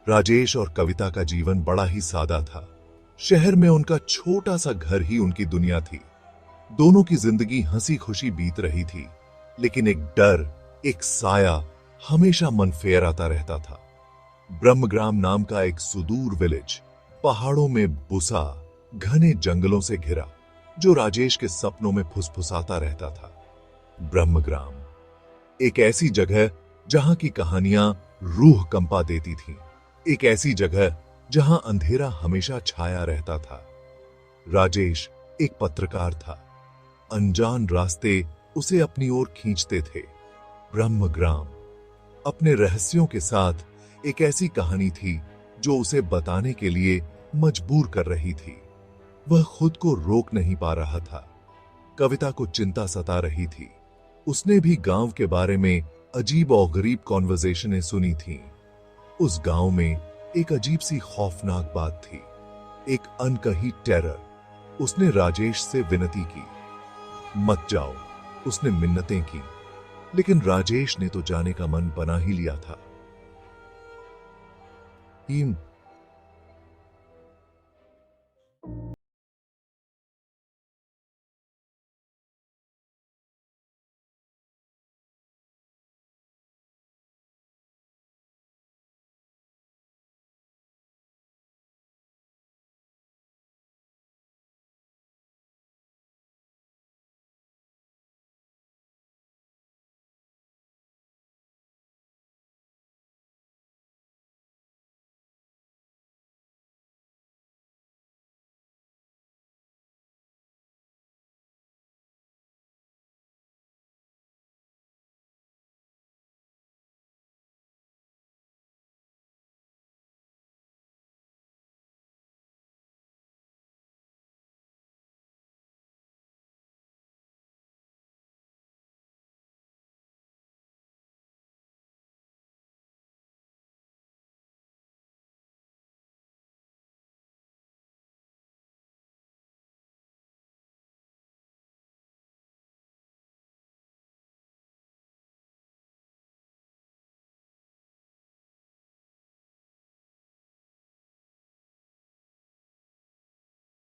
राजेश और कविता का जीवन बड़ा ही सादा था। शहर में उनका छोटा सा घर ही उनकी दुनिया थी। दोनों की जिंदगी हंसी खुशी बीत रही थी, लेकिन एक डर, एक साया हमेशा मन फेराता रहता था। ब्रह्मग्राम नाम का एक सुदूर विलेज, पहाड़ों में बुसा, घने जंगलों से घिरा, जो राजेश के सपनों में फुसफुसाता रहता था। ब्रह्मग्राम एक ऐसी जगह जहां की कहानियां रूह कंपा देती थीं, एक ऐसी जगह जहां अंधेरा हमेशा छाया रहता था। राजेश एक पत्रकार था। अनजान रास्ते उसे अपनी ओर खींचते थे। ब्रह्मग्राम अपने रहस्यों के साथ एक ऐसी कहानी थी जो उसे बताने के लिए मजबूर कर रही थी। वह खुद को रोक नहीं पा रहा था। कविता को चिंता सता रही थी। उसने भी गांव के बारे में अजीब और गरीब कॉन्वर्सेशनें सुनी थीं। उस गांव में एक अजीब सी खौफनाक बात थी, एक अनकही टेरर। उसने राजेश से विनती की, मत जाओ। उसने मिन्नतें की, लेकिन राजेश ने तो जाने का मन बना ही लिया था। हीम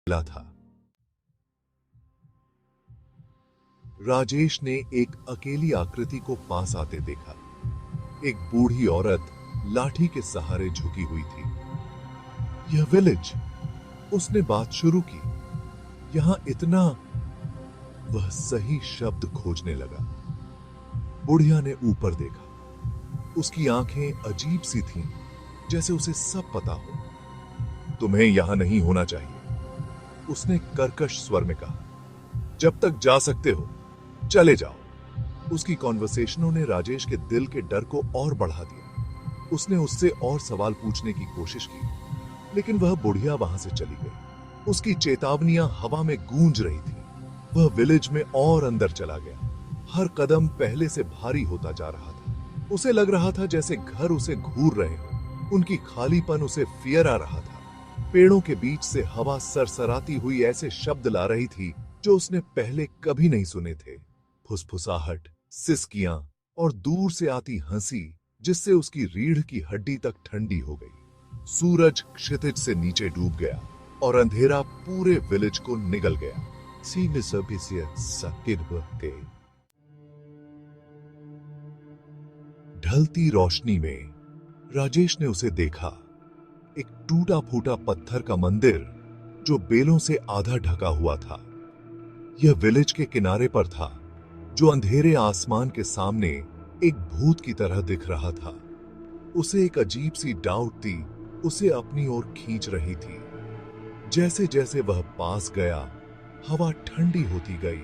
मिला था। राजेश ने एक अकेली आकृति को पास आते देखा। एक बूढ़ी औरत लाठी के सहारे झुकी हुई थी। यह विलेज, उसने बात शुरू की। यहां इतना, वह सही शब्द खोजने लगा। बुढ़िया ने ऊपर देखा। उसकी आंखें अजीब सी थीं, जैसे उसे सब पता हो। तुम्हें यहां नहीं होना चाहिए, उसने कर्कश स्वर में कहा। जब तक जा सकते हो चले जाओ। उसकी कॉन्वर्सेशनों ने राजेश के दिल के डर को और बढ़ा दिया। उसने उससे और सवाल पूछने की कोशिश की, लेकिन वह बुढ़िया वहां से चली गई। उसकी चेतावनियां हवा में गूंज रही थी। वह विलेज में और अंदर चला गया। हर कदम पहले से भारी होता जा रहा था। उसे लग रहा था जैसे घर उसे घूर रहे हो। उनकी खालीपन उसे फियर आ रहा था। पेड़ों के बीच से हवा सरसराती हुई ऐसे शब्द ला रही थी जो उसने पहले कभी नहीं सुने थे। फुसफुसाहट, सिसकियां और दूर से आती हंसी, जिससे उसकी रीढ़ की हड्डी तक ठंडी हो गई। सूरज क्षितिज से नीचे डूब गया और अंधेरा पूरे विलेज को निगल गया। ढलती रोशनी में राजेश ने उसे देखा। एक टूटा फूटा पत्थर का मंदिर जो बेलों से आधा ढका हुआ था। यह विलेज के किनारे पर था, जो अंधेरे आसमान के सामने एक भूत की तरह दिख रहा था। उसे एक अजीब सी डाउट थी, उसे अपनी ओर खींच रही थी। जैसे जैसे वह पास गया, हवा ठंडी होती गई।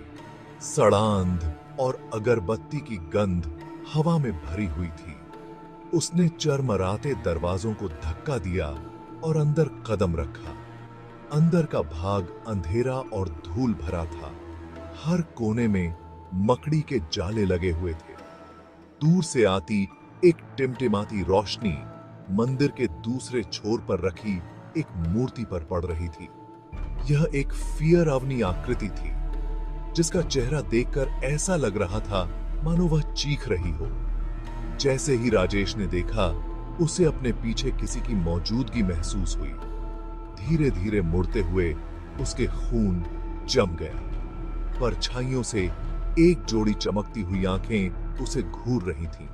सड़ांध और अगरबत्ती की गंध हवा में भरी हुई थी। उसने चरमराते दरवाजों को धक्का दिया और अंदर कदम रखा। अंदर का भाग अंधेरा और धूल भरा था। हर कोने में मकड़ी के जाले लगे हुए थे। दूर से आती एक टिमटिमाती रोशनी मंदिर के दूसरे छोर पर रखी एक मूर्ति पर पड़ रही थी। यह एक फियर अवनी आकृति थी, जिसका चेहरा देखकर ऐसा लग रहा था मानो वह चीख रही हो। जैसे ही राजेश ने देखा, उसे अपने पीछे किसी की मौजूदगी महसूस हुई। धीरे धीरे मुड़ते हुए उसके खून जम गया। परछाइयों से एक जोड़ी चमकती हुई आंखें उसे घूर रही थीं।